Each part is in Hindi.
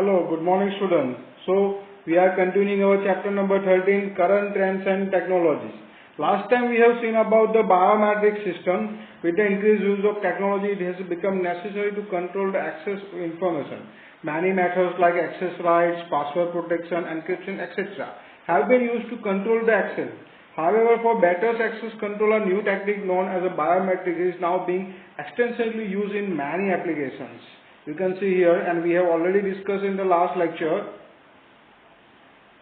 Hello, good morning students. So we are continuing our chapter number 13, current trends and technologies. Last time we have seen about the biometric system. With the increased use of technology, it has become necessary to control the access to information. Many methods like access rights, password protection, encryption, etc. have been used to control the access. However, for better access control, a new technique known as a biometric is now being extensively used in many applications. You can see here, and we have already discussed in the last lecture,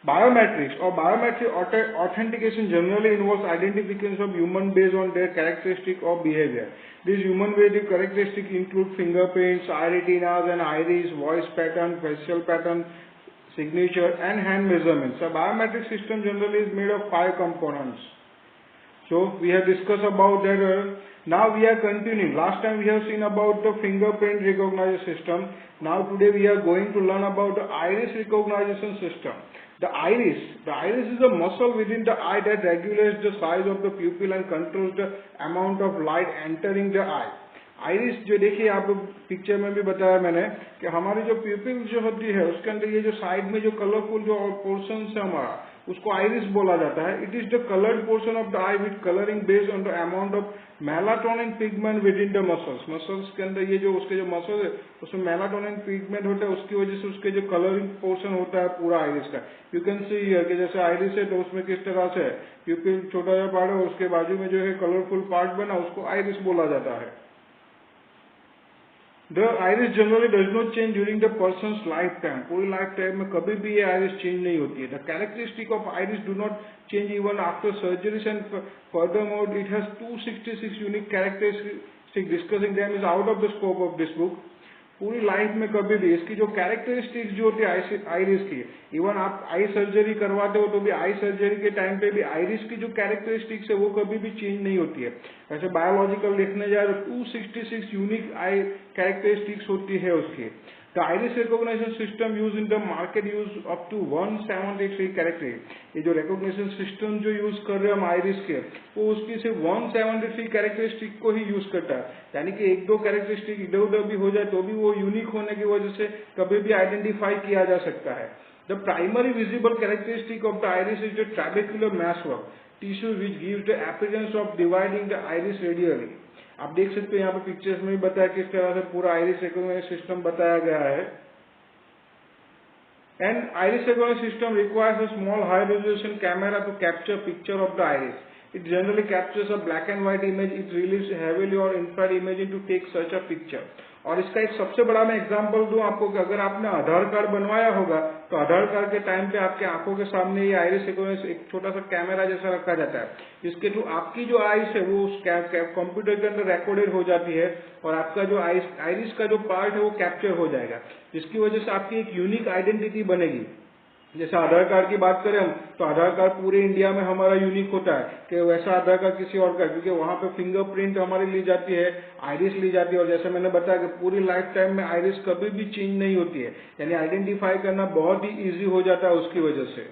biometrics or biometric authentication generally involves identification of human based on their characteristic or behavior. These human-based characteristics include fingerprints, eye retinas and iris, voice pattern, facial pattern, signature and hand measurements. A biometric system generally is made of 5 components. So we have discussed about that. Now we are continuing. Last time we have seen about the fingerprint recognition system. Now today we are going to learn about the iris recognition system. The iris is a muscle within the eye that regulates the size of the pupil and controls the amount of light entering the eye. Iris जो देखिए आप पिक्चर में भी बताया मैंने कि हमारी जो प्यूपिल जो होती है उसके अंदर ये जो साइड में जो कलरफुल जो पोर्शन है हमारा उसको आइरिस बोला जाता है. It is the coloured portion of the I with colouring based on the amount of melatonin pigment with in the muscles के अंदर ये जो उसके जो मसल्स है उसमें मेलाटोनिन पिगमेंट होता है, उसकी वजह से उसके जो कलरिंग पोर्शन होता है पूरा आइरिस का. यू कैन सी हियर कि जैसे आइरिस है तो उसमें किस तरह से प्यूपिल छोटा सा पार्ट है, उसके बाजू में जो है कलरफुल पार्ट बना उसको आइरिस बोला जाता है. The iris generally does not change during the person's lifetime. पूरी lifetime में कभी भी ये iris change नहीं होती है. The characteristic of iris do not change even after surgeries and furthermore it has 266 unique characteristics. Discussing them is out of the scope of this book. पूरी लाइफ में कभी भी इसकी जो कैरेक्टरिस्टिक्स जो होती है आइरिस की, इवन आप आई सर्जरी करवाते हो तो भी आई सर्जरी के टाइम पे भी आइरिस की जो कैरेक्टरिस्टिक्स है वो कभी भी चेंज नहीं होती है. वैसे बायोलॉजिकल देखने जाए तो 266 यूनिक आई कैरेक्टरिस्टिक्स होती है उसकी. The iris recognition system used in the market use up to 173 character. ये जो recognition system जो use कर रहे हैं हम iris के, वो उसकी सिर्फ 173 characteristic को ही use करता है. यानी कि एक दो characteristic इधर उधर भी हो जाए तो भी वो unique होने की वजह से कभी भी identify किया जा सकता है. The primary visible characteristic of the iris is the trabecular meshwork, tissue which gives the appearance of dividing the iris radially. आप देख सकते हो यहाँ पे पिक्चर्स में भी बताया किस तरह से पूरा आइरिस रिकॉग्निशन सिस्टम बताया गया है. And iris recognition system requires a small high resolution camera to capture picture of the iris. It generally captures a black and white image. It relies heavily on infrared imaging to take such a picture. और इसका एक सबसे बड़ा मैं एग्जांपल दूं आपको कि अगर आपने आधार कार्ड बनवाया होगा तो आधार कार्ड के टाइम पे आपके आंखों के सामने ये आइरिस रिकॉग्निशन एक छोटा सा कैमरा जैसा रखा जाता है, जिसके थ्रू आपकी जो आइस है वो उस कंप्यूटर के अंदर रिकॉर्डेड हो जाती है और आपका जो आइरिस का जो पार्ट है वो कैप्चर हो जाएगा, जिसकी वजह से आपकी एक यूनिक आइडेंटिटी बनेगी. जैसे आधार कार्ड की बात करें हम तो आधार कार्ड पूरे इंडिया में हमारा यूनिक होता है कि वैसा आधार कार्ड किसी और का, क्योंकि वहां पे फिंगरप्रिंट हमारी ली जाती है, आइरिस ली जाती है और जैसे मैंने बताया कि पूरी लाइफ टाइम में आइरिस कभी भी चेंज नहीं होती है, यानी आइडेंटिफाई करना बहुत ही इजी हो जाता है उसकी वजह से.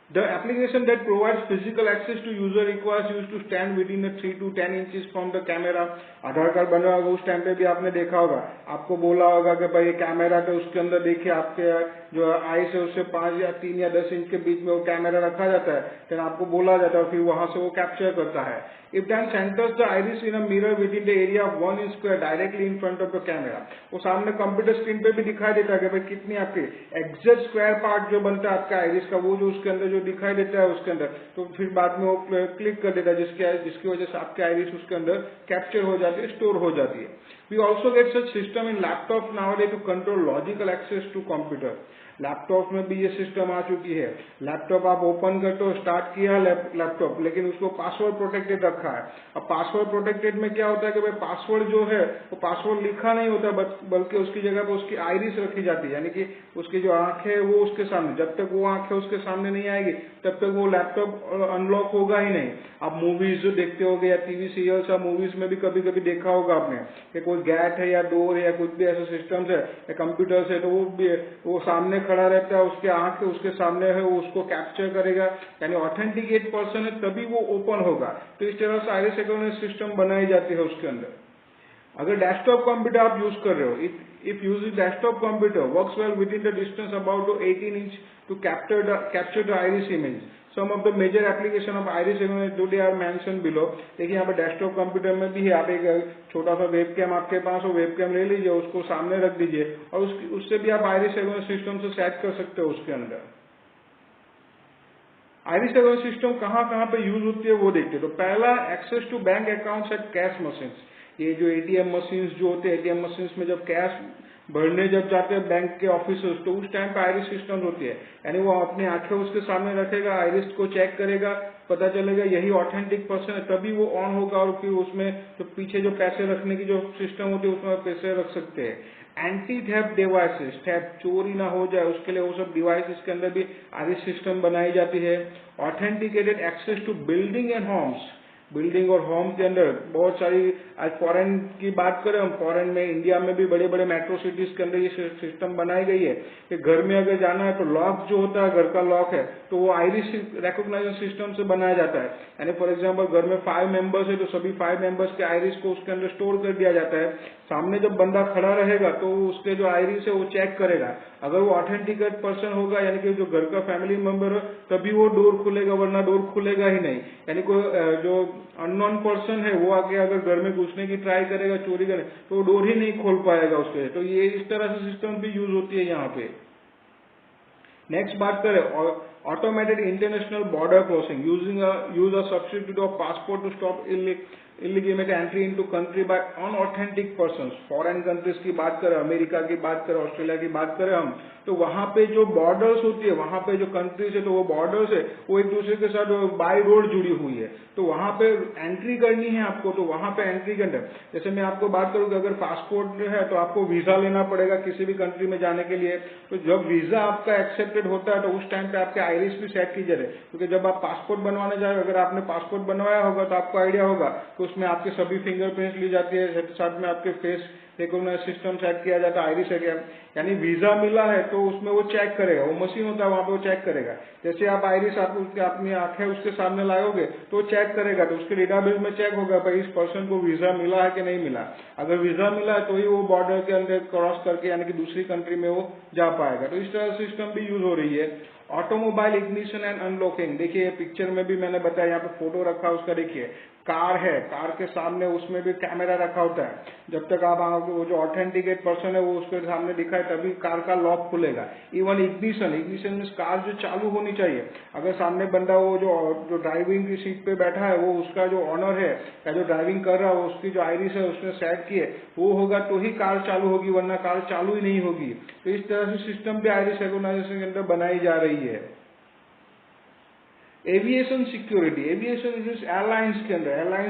The application that provides physical access to user requires you to stand within 3 to 10 inches from the camera. Aadhaar card बना होगा उस टाइम पे भी आपने देखा होगा, आपको बोला होगा कि भाई कैमरा तो उसके अंदर देखिए आपके जो आई से उससे 5 या 3 या 10 इंच के बीच में वो कैमरा रखा जाता है, फिर आपको बोला जाता है फिर वहां से वो कैप्चर करता है. It then centers the iris in a mirror within the area of 1 inch square directly in front of the camera. वो सामने कंप्यूटर स्क्रीन पे भी दिखाई देता है कि भाई कितनी आपकी एग्जैक्ट स्क्वायर पार्ट जो बनता है आपका आइरिस का वो जो उसके अंदर जो दिखाई देता है उसके अंदर, तो फिर बाद में वो क्लिक कर देता है जिसकी वजह से आपके आइरिस उसके अंदर कैप्चर हो जाती है, स्टोर हो जाती है. We also get such system in laptop nowadays to control logical access to computer. Laptop में भी ये सिस्टम आ चुकी है. लैपटॉप आप ओपन करते हो, स्टार्ट किया लैपटॉप, लेकिन उसको पासवर्ड प्रोटेक्टेड रखा है. अब पासवर्ड प्रोटेक्टेड में क्या होता है कि भाई पासवर्ड जो है वो पासवर्ड लिखा नहीं होता, बल्कि उसकी जगह पर उसकी आइरिस रखी जाती है, यानी कि उसकी जो आंखें है वो उसके सामने, जब तक वो आंखें उसके सामने नहीं आएगी तब तक वो लैपटॉप अनलॉक होगा ही नहीं. आप मूवीज जो देखते होगे या टीवी सीरियल्स या मूवीज में भी कभी कभी देखा होगा आपने कि कोई गैट है या डोर है या कुछ भी ऐसे सिस्टम्स है या कंप्यूटर्स है तो वो सामने खड़ा रहता है, उसके आंख उसके सामने है, वो उसको कैप्चर करेगा, यानी ऑथेंटिकेट पर्सन है तभी वो ओपन होगा. तो इस तरह से आइरिस रिकॉग्निशन सिस्टम बनाई जाती है उसके अंदर. अगर डेस्कटॉप कंप्यूटर आप यूज कर रहे हो, if using desktop computer works well within the distance about to 18 inch to capture the iris image. Some of the major application of iris image are mentioned below. देखिए यहाँ पे डेस्कटॉप कंप्यूटर में भी है, आप एक छोटा सा वेबकैम आपके पास हो, वेबकैम ले लीजिए, उसको सामने रख दीजिए और उससे भी आप आइरिस इमेज सिस्टम से सेट कर सकते हो उसके अंदर। आइरिस इमेज सिस्टम कहाँ कहाँ पे यूज होती है वो देखते हैं। तो पहला, access to bank accounts at cash machines. ये जो एटीएम मशीन्स जो होते हैं, एटीएम मशीन्स में जब कैश भरने जब जाते हैं बैंक के ऑफिसर्स, तो उस टाइम पे आइरिस सिस्टम होती है, यानी वो अपनी आंखें उसके सामने रखेगा, आइरिस को चेक करेगा, पता चलेगा यही ऑथेंटिक पर्सन है, तभी वो ऑन होगा और फिर उसमें जो पीछे जो पैसे रखने की जो सिस्टम होती है उसमें पैसे रख सकते हैं। एंटी थेफ्ट डिवाइसेस, थेफ्ट चोरी ना हो जाए उसके लिए वो सब डिवाइसेस के अंदर भी आइरिस सिस्टम बनाई जाती है। Authenticated access to building and homes, building और होम के अंदर बहुत सारी, आज फॉरेन की बात करें हम, फॉरेन में, इंडिया में भी बड़े बड़े मेट्रो सिटीज के अंदर ये सिस्टम बनाई गई है कि घर में अगर जाना है तो लॉक जो होता है, घर का लॉक है, तो वो आइरिस रिकॉग्निशन सिस्टम से बनाया जाता है। यानी फॉर एग्जांपल घर में 5 मेंबर्स है तो सभी 5 मेंबर्स के आइरिस को उसके अंदर स्टोर कर दिया जाता है। सामने जब बंदा खड़ा रहेगा तो उसके जो आइरिस है वो चेक करेगा, अगर वो ऑथेंटिकेट पर्सन होगा यानी कि जो घर का फैमिली मेंबर हो तभी वो डोर खुलेगा, वरना डोर खुलेगा ही नहीं। यानी कोई जो अननोन पर्सन है वो आके अगर घर में घुसने की ट्राई करेगा, चोरी करे, तो वो डोर ही नहीं खोल पाएगा उसके। तो ये इस तरह से सिस्टम भी यूज होती है यहाँ पे। नेक्स्ट बात करें, automated international border crossing use a substitute of passport to stop illegitimate entry into country by unauthentic persons. Foreign countries की बात करें, अमेरिका की बात करें, ऑस्ट्रेलिया की बात करें हम, तो वहां पे जो बॉर्डर्स होती है, वहां पे जो कंट्रीज है, तो वो बॉर्डर्स है वो एक दूसरे के साथ बाय रोड जुड़ी हुई है, तो वहां पे एंट्री करनी है आपको, तो वहां पे एंट्री करना, जैसे मैं आपको बात करूं कि अगर पासपोर्ट है तो आपको वीजा लेना पड़ेगा किसी भी कंट्री में जाने के लिए। तो जब वीजा आपका एक्सेप्टेड होता है तो उस टाइम पे आपके आइरिस भी सेट की जा रही है, क्योंकि जब आप पासपोर्ट बनवाने जाए, अगर आपने पासपोर्ट बनवाया होगा तो आपको आइडिया होगा तो उसमें आपके सभी फिंगरप्रिंट्स ली जाती है, साथ में आपके फेस रिकॉग्नाइज सिस्टम सेट किया जाता है, आइरिस है क्या, यानी वीजा मिला है तो उसमें वो चेक करेगा, वो मशीन होता है वहां पे वो चेक करेगा। जैसे आप आइरिस आप उसके अपनी आंखें उसके सामने लाओगे तो चेक करेगा, तो उसके डेटाबेस में चेक होगा भाई इस पर्सन को वीजा मिला है कि नहीं मिला। अगर वीजा मिला है तो ही वो बॉर्डर के अंदर क्रॉस करके यानी कि दूसरी कंट्री में वो जा पाएगा। तो इस तरह सिस्टम भी यूज हो रही है। ऑटोमोबाइल इग्निशन एंड अनलॉकिंग, देखिए पिक्चर में भी मैंने बताया, यहाँ पे फोटो रखा उसका, देखिए कार है, कार के सामने उसमें भी कैमरा रखा होता है, जब तक आप वो जो ऑथेंटिकेट पर्सन है वो उसके सामने दिखाए तभी कार का लॉक खुलेगा। इवन इग्निशन में कार जो चालू होनी चाहिए, अगर सामने बंदा वो जो ड्राइविंग की सीट पे बैठा है वो उसका जो ऑनर है या जो ड्राइविंग कर रहा है उसकी जो आइरिस है उसने सेट की है वो होगा तो ही कार चालू होगी, वरना कार चालू ही नहीं होगी। तो इस तरह से सिस्टम भी आइरिस रिकॉग्निशन के अंदर बनाई जा रही है। एविएशन सिक्योरिटी, एविएशन एयरलाइंस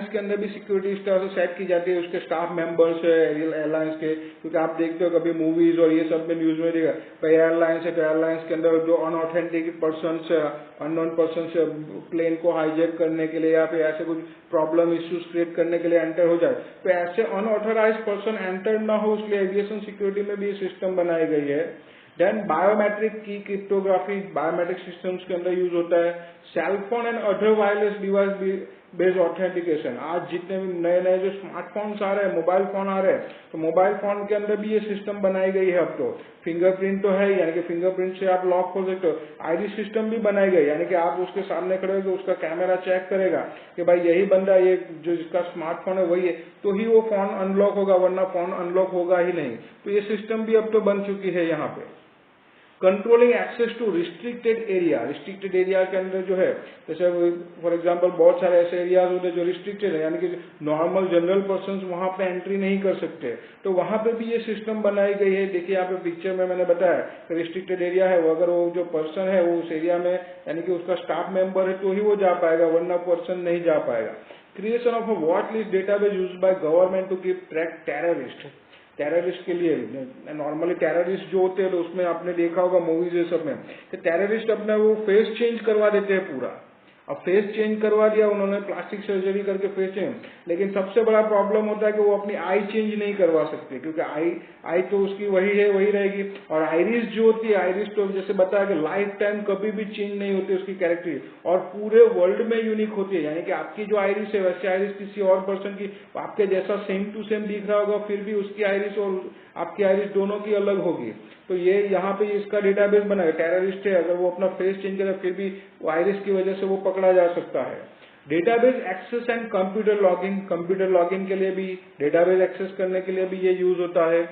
के अंदर भी सिक्योरिटी इस तरह से सेट की जाती है, उसके स्टाफ मेंबर्स है एयरलाइंस के, क्योंकि आप देखते हो कभी मूवीज और ये सब में न्यूज में देखा भाई एयरलाइंस है तो एयरलाइंस के अंदर जो unauthentic person unknown person plane को हाईजैक करने के लिए या फिर ऐसे कुछ प्रॉब्लम इश्यूज क्रिएट करने के लिए एंटर हो जाए, तो ऐसे अनऑथराइज पर्सन एंटर ना हो, इसलिए एविएशन सिक्योरिटी में भी सिस्टम बनाई गई है। देन बायोमेट्रिक की क्रिप्टोग्राफी बायोमेट्रिक सिस्टम्स के अंदर यूज होता है। Cellphone and other wireless device based authentication, आज जितने भी नए नए जो स्मार्टफोन्स आ रहे हैं, मोबाइल फोन आ रहे हैं, तो मोबाइल फोन के अंदर भी ये सिस्टम बनाई गई है। अब तो फिंगरप्रिंट तो है, यानी कि फिंगरप्रिंट से आप लॉक खोल सकते हो। आईडी सिस्टम भी बनाई गई, यानी कि आप उसके सामने खड़े होकर उसका कैमरा चेक करेगा कि भाई यही बंदा, ये जो जिसका स्मार्टफोन है वही है, तो ही वो फोन अनलॉक होगा, वरना फोन अनलॉक होगा ही नहीं। तो ये सिस्टम भी अब तो बन चुकी है यहाँ पे। Controlling access to restricted area, restricted area के अंदर जो है, जैसे फॉर एग्जांपल बहुत सारे ऐसे एरियाज होते हैं जो रिस्ट्रिक्टेड है, यानी कि नॉर्मल जनरल पर्सन वहां पे एंट्री नहीं कर सकते, तो वहां पे भी ये सिस्टम बनाई गई है। देखिए यहाँ पे पिक्चर में मैंने बताया रिस्ट्रिक्टेड एरिया है, वो अगर वो जो पर्सन है वो उस एरिया में यानी कि उसका स्टाफ मेंबर है तो ही वो जा पाएगा, वरना पर्सन नहीं जा पाएगा। Creation of a watch list database used by government to keep track terrorist के लिए। नॉर्मली टेररिस्ट जो होते हैं तो उसमें आपने देखा होगा मूवीज ये सब में, तो टेररिस्ट अपना वो फेस चेंज करवा देते हैं पूरा। अब फेस चेंज करवा दिया उन्होंने, प्लास्टिक सर्जरी करके फेस चेंज, लेकिन सबसे बड़ा प्रॉब्लम होता है कि वो अपनी आई चेंज नहीं करवा सकते, क्योंकि आई तो उसकी वही है, वही रहेगी। और आइरिस जो होती है, आइरिस तो जैसे बताया कि लाइफ टाइम कभी भी चेंज नहीं होती उसकी कैरेक्टर, और पूरे वर्ल्ड में यूनिक होती है। यानी कि आपकी जो आइरिस है वैसे आइरिस किसी और पर्सन की आपके जैसा सेम टू सेम दिख रहा होगा, फिर भी उसकी आइरिस और आपकी आइरिस दोनों की अलग होगी। तो ये यहाँ पे इसका डेटाबेस बना है। टेररिस्ट है, अगर वो अपना फेस चेंज करे फिर भी आइरिस की वजह से वो पकड़ा जा सकता है। Database access and computer login के लिए भी, डेटाबेस एक्सेस करने के लिए भी ये यूज होता है।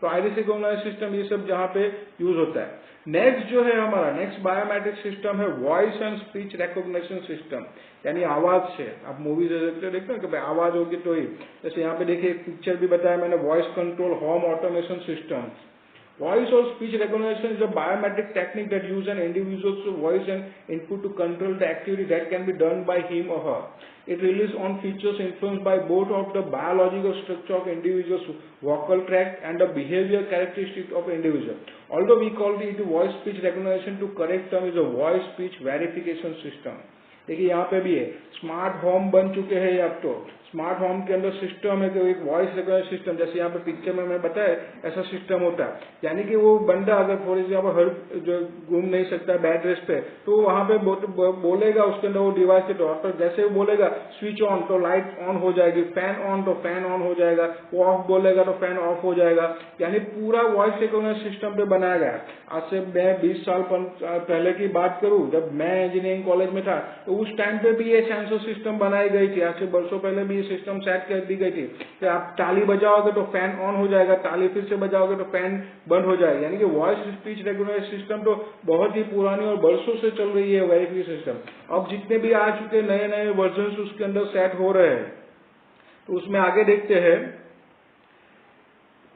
तो आइरिस रिकॉग्निशन सिस्टम ये सब जहाँ पे यूज होता है। नेक्स्ट जो है हमारा नेक्स्ट बायोमेट्रिक सिस्टम है voice and speech recognition system, यानी आवाज से। आप मूवीज देखते हैं कि भाई आवाज होगी तो ही, जैसे यहाँ पे देखिए एक पिक्चर भी बताया मैंने, voice control home automation system. Voice or speech recognition is a biometric technique that uses an individual's voice and input to control the activity that can be done by him or her. It relies on features influenced by both of the biological structure of individual's vocal tract and the behavior characteristics of individual. Although we call it voice speech recognition, to correct term is a voice speech verification system. देखिए यहाँ पे भी है, स्मार्ट होम बन चुके हैं अब तो। स्मार्ट होम के अंदर सिस्टम है कि एक वॉइस रिकॉग्निशन सिस्टम, जैसे यहाँ पे पिक्चर में मैं बताया ऐसा सिस्टम होता है। यानी कि वो बंदा अगर फॉर एग्जाम्पल हर जो घूम नहीं सकता बैड रेस्ट पे, तो वहां पे बोलेगा उसके अंदर वो डिवाइस के तौर पर, जैसे वो बोलेगा स्विच ऑन तो लाइट ऑन हो जाएगी, फैन ऑन तो फैन ऑन हो जाएगा, वो ऑफ बोलेगा तो फैन ऑफ हो जाएगा। यानी पूरा वॉइस रिकॉग्निशन सिस्टम पे बनाया गया। आज से मैं 20 साल पहले की बात करूं, जब मैं इंजीनियरिंग कॉलेज में था, तो उस टाइम पे भी ये सेंसर सिस्टम बनाई गई थी। आज से वर्षों पहले भी ये सिस्टम सेट कर दी गई थी कि आप ताली बजाओगे तो फैन ऑन हो जाएगा, ताली फिर से बजाओगे तो फैन बंद हो जाएगा। यानी कि वॉइस स्पीच रिकॉग्निशन सिस्टम तो बहुत ही पुरानी और वर्षों से चल रही है वेरिफिकेशन सिस्टम। अब जितने भी आ चुके नए नए वर्जन उसके अंदर सेट हो रहे हैं, तो उसमें आगे देखते हैं।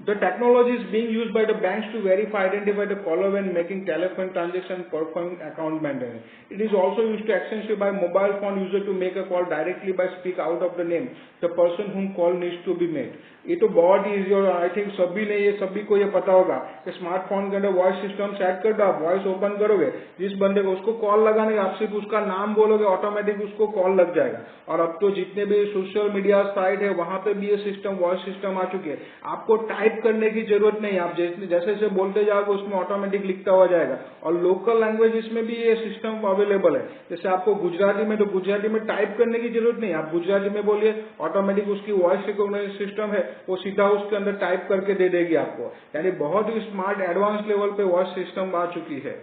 The technology is being used by the banks to verify, identify the caller when making telephone transaction, performing account maintenance. It is also used to extensively by mobile phone user to make a call directly by speak out of the name the person whom call needs to be made. ये तो बहुत ही इजी, और आई थिंक सभी को ये पता होगा कि स्मार्टफोन के अंदर वॉइस सिस्टम सेट कर दो, आप वॉइस ओपन करोगे, जिस बंदे को उसको कॉल लगाने आप सिर्फ उसका नाम बोलोगे, ऑटोमेटिक उसको कॉल लग जाएगा। और अब तो जितने भी सोशल मीडिया साइट है वहां पे भी ये सिस्टम वॉइस सिस्टम आ चुकी है। आपको टाइप करने की जरूरत नहीं, आप जैसे जैसे बोलते जाओगे उसमें ऑटोमेटिक लिखता हुआ जाएगा। और लोकल लैंग्वेजेस में भी ये सिस्टम अवेलेबल है। जैसे आपको गुजराती में, तो गुजराती में टाइप करने की जरूरत नहीं, आप गुजराती में बोलिए, ऑटोमेटिक उसकी वॉइस रिकॉग्निशन सिस्टम है वो सीधा उसके अंदर टाइप करके दे देगी आपको। यानी बहुत ही स्मार्ट एडवांस लेवल पे वॉइस सिस्टम आ चुकी है।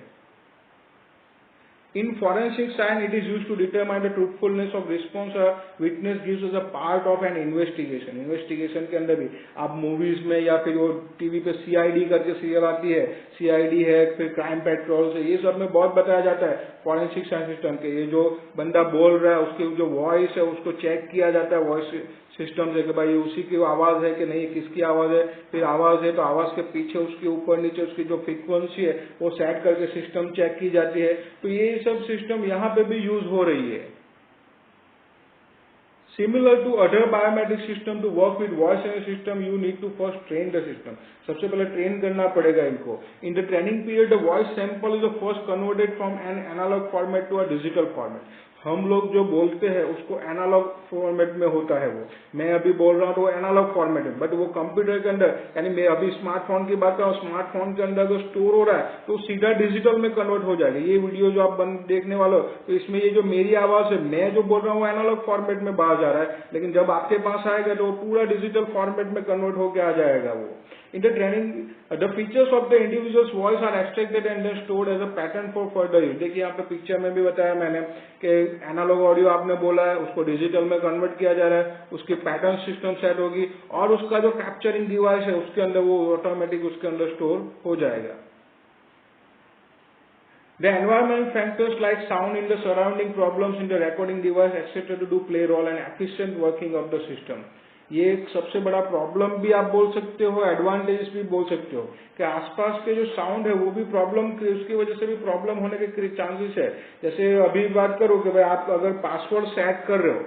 In forensic science, it is used to determine the truthfulness of response a witness gives as a part of an investigation. Investigation के अंदर भी आप मूवीज में या फिर वो टीवी पे CID करके सीरियल आती है, CID है, फिर क्राइम पेट्रोल से, ये सब में बहुत बताया जाता है फॉरेंसिक साइंस सिस्टम के। ये जो बंदा बोल रहा है उसकी जो वॉइस है उसको चेक किया जाता है वॉइस सिस्टम से कि भाई उसी की आवाज है कि नहीं, किसकी आवाज है। फिर आवाज है तो आवाज के पीछे उसके ऊपर नीचे उसकी जो फ्रीक्वेंसी है वो सेट करके सिस्टम चेक की जाती है। तो ये सब सिस्टम यहाँ पे भी यूज हो रही है। Similar to other biometric system, to work with voice and system, you need to first train the system. सबसे पहले ट्रेन करना पड़ेगा इनको। In the training period, the voice sample is first converted from an analog format to a digital format. हम लोग जो बोलते हैं उसको एनालॉग फॉर्मेट में होता है, वो मैं अभी बोल रहा हूँ तो वो एनालॉग फॉर्मेट है, बट वो कंप्यूटर के अंदर, यानी मैं अभी स्मार्टफोन की बात कर रहा हूँ, स्मार्टफोन के अंदर अगर स्टोर हो रहा है तो सीधा डिजिटल में कन्वर्ट हो जाएगा। ये वीडियो जो आप देखने वाले हो, तो इसमें ये जो मेरी आवाज है, मैं जो बोल रहा हूँ एनालॉग फॉर्मेट में बाहर जा रहा है, लेकिन जब आपके पास आएगा तो वो पूरा डिजिटल फॉर्मेट में कन्वर्ट होकर आ जाएगा वो। In the training, the features of the individual's voice are extracted and then stored as a pattern for further use. देखिए यहाँ पे पिक्चर में भी बताया मैंने कि एनालॉग ऑडियो आपने बोला है उसको डिजिटल में कन्वर्ट किया जा रहा है, उसकी पैटर्न सिस्टम सेट होगी और उसका जो कैप्चरिंग डिवाइस है उसके अंदर वो ऑटोमेटिक उसके अंदर स्टोर हो जाएगा। The environment factors like sound in the surrounding, problems in the recording device, etc. to do play role and efficient working of the system. ये एक सबसे बड़ा प्रॉब्लम भी आप बोल सकते हो, एडवांटेज भी बोल सकते हो कि आसपास के जो साउंड है वो भी प्रॉब्लम, उसकी वजह से भी प्रॉब्लम होने के चांसेस है। जैसे अभी बात करो कि भाई आप अगर पासवर्ड सेट कर रहे हो,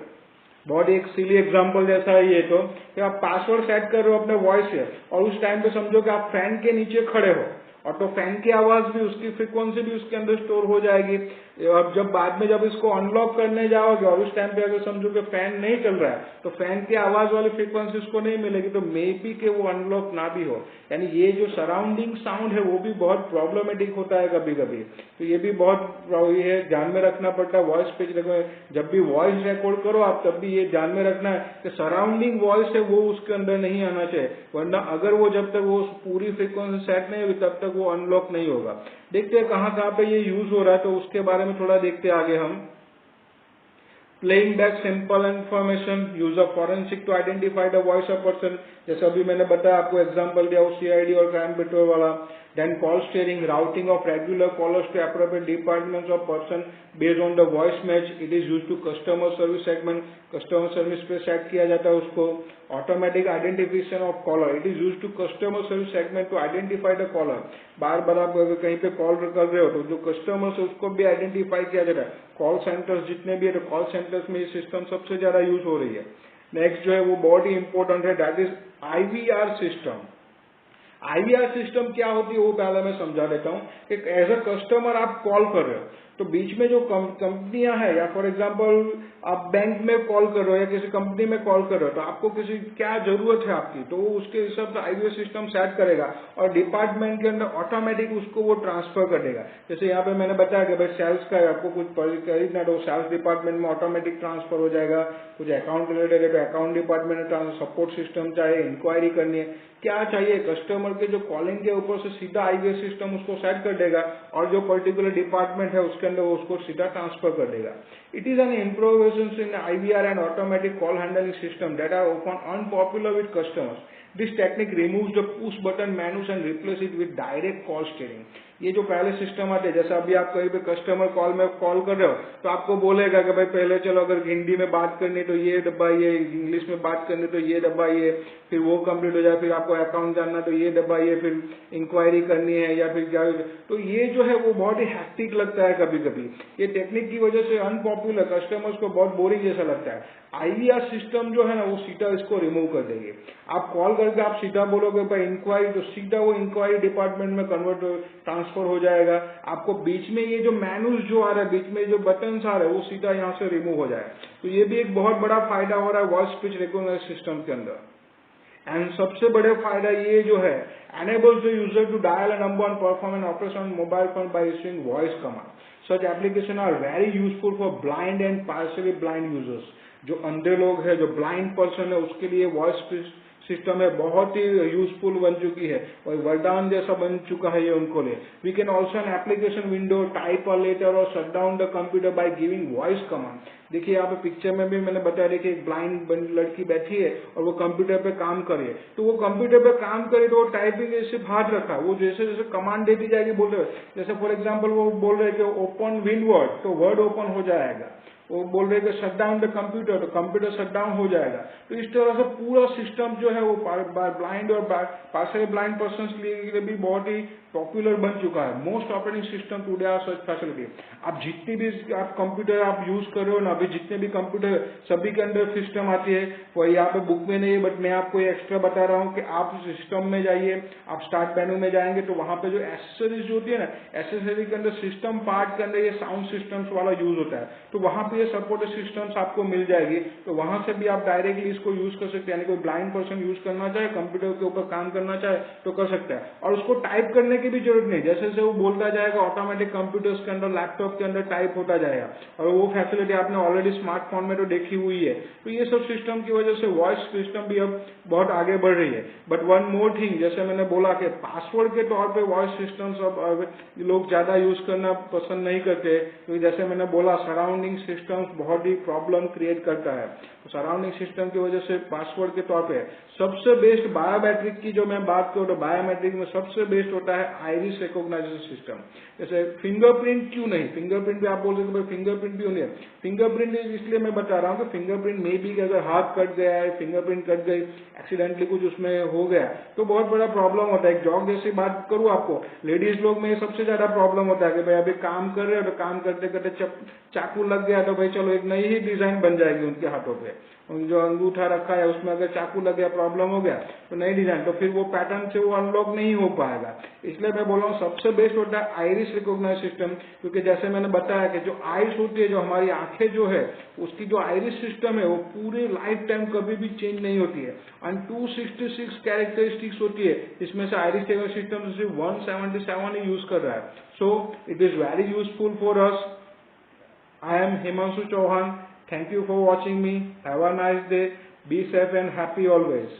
बहुत एक सिली एग्जांपल जैसा है ये, तो कि आप पासवर्ड सेट कर रहे हो अपने वॉइस से और उस टाइम पे समझो कि आप फैन के नीचे खड़े हो और तो फैन की आवाज भी, उसकी फ्रीक्वेंसी भी उसके अंदर स्टोर हो जाएगी। अब जब बाद में जब इसको अनलॉक करने जाओगे और उस टाइम पे अगर समझो कि फैन नहीं चल रहा है तो फैन की आवाज वाली फ्रीक्वेंसीज को नहीं मिलेगी, तो मे बी के वो अनलॉक ना भी हो। यानी ये जो सराउंडिंग साउंड है वो भी बहुत प्रॉब्लमेटिक होता है कभी कभी, तो ये भी बहुत ये ध्यान में रखना पड़ता है। वॉइस पिच जब भी वॉइस रिकॉर्ड करो आप तब भी ये ध्यान में रखना है कि सराउंडिंग वॉइस है वो उसके अंदर नहीं आना चाहिए, वरना अगर वो जब तक वो पूरी फ्रीक्वेंसी सेट नहीं हुई तब तक वो अनलॉक नहीं होगा। देखते हैं कहाँ कहाँ पे ये यूज हो रहा है, तो उसके बारे में थोड़ा देखते हैं आगे हम। Playing back simple information, use of forensic to identify the voice of person, जैसे अभी मैंने बताया आपको एग्जांपल दिया CID और क्राइम पेट्रोल वाला। Then call steering, routing of regular callers to appropriate departments of person based on the voice match. It is used to customer service segment, customer service पे सेट किया जाता है उसको। Automatic identification of caller, it is used to customer service segment to identify the caller. बार बार आप अगर कहीं पे कॉल कर रहे हो तो जो कस्टमर्स है उसको भी आइडेंटिफाई किया जाता है। कॉल सेंटर्स जितने भी है तो कॉल सेंटर्स में ये सिस्टम सबसे ज्यादा यूज हो रही है। नेक्स्ट जो है वो बहुत ही इंपॉर्टेंट है, that is IVR system. IVR system क्या होती है वो पहले मैं समझा देता हूँ। एक एज अ कस्टमर आप कॉल कर रहे हो तो बीच में जो कंपनियां हैं, या फॉर एग्जांपल आप बैंक में कॉल कर रहे हो या किसी कंपनी में कॉल कर रहे हो, तो आपको किसी क्या जरूरत है आपकी, तो वो उसके हिसाब से IVR सिस्टम सेट करेगा और डिपार्टमेंट के अंदर ऑटोमेटिक उसको वो ट्रांसफर कर देगा। जैसे यहाँ पे मैंने बताया कि भाई सेल्स का है, आपको कुछ खरीदना है तो सेल्स डिपार्टमेंट में ऑटोमेटिक ट्रांसफर हो जाएगा। कुछ अकाउंट रिलेटेड है तो अकाउंट डिपार्टमेंट में सपोर्ट सिस्टम चाहिए, इंक्वायरी करनी है, क्या चाहिए, कस्टमर के जो कॉलिंग के ऊपर से सीधा IVR सिस्टम उसको सेट कर देगा और जो पर्टिकुलर डिपार्टमेंट है उसके अंदर उसको सीधा ट्रांसफर कर देगा। It is an improvisation in IVR and automatic call handling system that are often unpopular with customers. This technique removes the push button menus and replaces it with direct call steering. ये जो पहले सिस्टम आते हैं, जैसे अभी आप कहीं पे कस्टमर कॉल में कॉल कर रहे हो तो आपको बोलेगा कि भाई पहले चलो अगर हिंदी में बात करनी तो ये दबाइए, इंग्लिश में बात करनी तो ये दबाइए, फिर वो कंप्लीट हो जाए, फिर आपको अकाउंट जानना तो ये दबाइए, फिर इंक्वायरी करनी है या फिर क्या। तो ये जो है वो बहुत ही हैक्टिक लगता है कभी कभी। ये टेक्निक की वजह से अनपॉपुलर, कस्टमर्स को बहुत बोरिंग जैसा लगता है। IVR सिस्टम जो है ना वो सीधा इसको रिमूव कर देगी। आप कॉल करके आप सीधा बोलोगे भाई इंक्वायरी, तो सीधा वो इंक्वायरी डिपार्टमेंट में कन्वर्ट ट्रांसफर हो जाएगा। आपको बीच में ये जो मैनुअल जो आ रहा है, बीच में जो बटन्स आ रहे हैं वो सीधा यहाँ से रिमूव हो जाए। तो ये भी एक बहुत बड़ा फायदा हो रहा है वॉइस स्पीच रिकॉग्निशन सिस्टम के अंदर। एंड सबसे बड़े फायदा ये जो है, enables the user to dial a number and perform an operation on mobile phone by issuing voice command. Such applications are very useful for blind and partially blind users. जो अंधे लोग हैं, जो ब्लाइंड पर्सन है, उसके लिए वॉइस सिस्टम है बहुत ही यूजफुल बन चुकी है और वरदान जैसा बन चुका है ये उनको लिए। We can also an application window type a letter और shut down the computer by giving voice command. देखिए यहाँ पे पिक्चर में भी मैंने बताया, देखिए एक ब्लाइंड लड़की बैठी है और वो कंप्यूटर पे काम कर रही है। तो वो कंप्यूटर पे काम करे तो वो टाइपिंग सिर्फ हाथ रखा है, वो जैसे जैसे कमांड देती जाएगी बोल रहे, जैसे फॉर एग्जाम्पल वो बोल रहे कि ओपन विंडवर्ड, तो वर्ड ओपन हो जाएगा। वो बोल रहे कि शट डाउन द कंप्यूटर, तो कंप्यूटर शट डाउन हो जाएगा। तो इस तरह से पूरा सिस्टम जो है वो ब्लाइंड और पार्शियली ब्लाइंड पर्सन के लिए भी बहुत ही पॉपुलर बन चुका है। Most operating system today are such facility. आप जितनी भी आप कंप्यूटर आप यूज कर रहे हो ना, अभी जितने भी कंप्यूटर सभी के अंदर सिस्टम आती है, वो यहाँ पे बुक में नहीं है, बट मैं आपको एक्स्ट्रा बता रहा हूँ कि आप सिस्टम में जाइए, आप स्टार्ट मेनू में जाएंगे तो वहां पे जो एसेसरीज होती है ना, एसेसरी के अंदर सिस्टम पार्ट के अंदर ये साउंड सिस्टम्स वाला यूज होता है, तो वहां पे ये सपोर्टेड सिस्टम्स आपको मिल जाएगी। तो वहां से भी आप डायरेक्टली इसको यूज कर सकते हैं। यानी कोई ब्लाइंड पर्सन यूज करना चाहे, कंप्यूटर के ऊपर काम करना चाहे तो कर सकता है। और उसको टाइप करने की भी जरूरत नहीं, जैसे जैसे वो बोलता जाएगा ऑटोमेटिक कंप्यूटर्स के अंदर, लैपटॉप के अंदर टाइप होता जाएगा। और वो फैसिलिटी आपने ऑलरेडी स्मार्टफोन में तो देखी हुई है। तो ये सब सिस्टम की वजह से वॉइस सिस्टम भी अब बहुत आगे बढ़ रही है। बट वन मोर थिंग, जैसे मैंने बोला कि पासवर्ड के तौर पे वॉइस सिस्टम्स अब लोग ज्यादा यूज करना पसंद नहीं करते, तो जैसे मैंने बोला सराउंडिंग सिस्टम्स बहुत ही प्रॉब्लम क्रिएट करता है। तो सराउंडिंग सिस्टम की वजह से पासवर्ड के तौर पे सबसे बेस्ट बायोमेट्रिक की जो मैं बात करूँ तो बायोमेट्रिक में सबसे बेस्ट होता है आइरिस रिकॉग्नाइजेशन सिस्टम। जैसे फिंगरप्रिंट क्यों नहीं, फिंगरप्रिंट भी आप बोल सकते हैं फिंगरप्रिंट भी होनी है। फिंगरप्रिंट इसलिए मैं बता रहा हूँ कि फिंगरप्रिंट में भी अगर हाथ कट गया है, फिंगरप्रिंट कट गई, एक्सीडेंटली कुछ उसमें हो गया तो बहुत बड़ा प्रॉब्लम होता है। एक जॉब जैसी बात करूँ आपको, लेडीज लोग में सबसे ज्यादा प्रॉब्लम होता है कि भाई अभी काम कर रहे हो तो काम करते करते चाकू लग गया तो तो भाई चलो एक नई ही डिजाइन बन जाएगी उनके हाथों पे। जो अंगूठा रखा है उसमें अगर चाकू लग गया, प्रॉब्लम हो गया तो नई डिजाइन, तो फिर वो पैटर्न से वो अनलॉक नहीं हो पाएगा। इसलिए मैं बोल रहा हूँ सबसे बेस्ट होता है आइरिस रिकॉग्नाइज सिस्टम, क्योंकि जैसे मैंने बताया कि जो आइस होती है, जो हमारी आंखें जो है, उसकी जो आइरिस सिस्टम है वो पूरे लाइफ टाइम कभी भी चेंज नहीं होती है। एंड 266 कैरेक्टरिस्टिक्स होती है, इसमें से आइरिस सिस्टम सिर्फ 177 ही यूज कर रहा है। So it is very useful for us. I am Himanshu Chauhan. Thank you for watching me. Have a nice day. Be safe and happy always.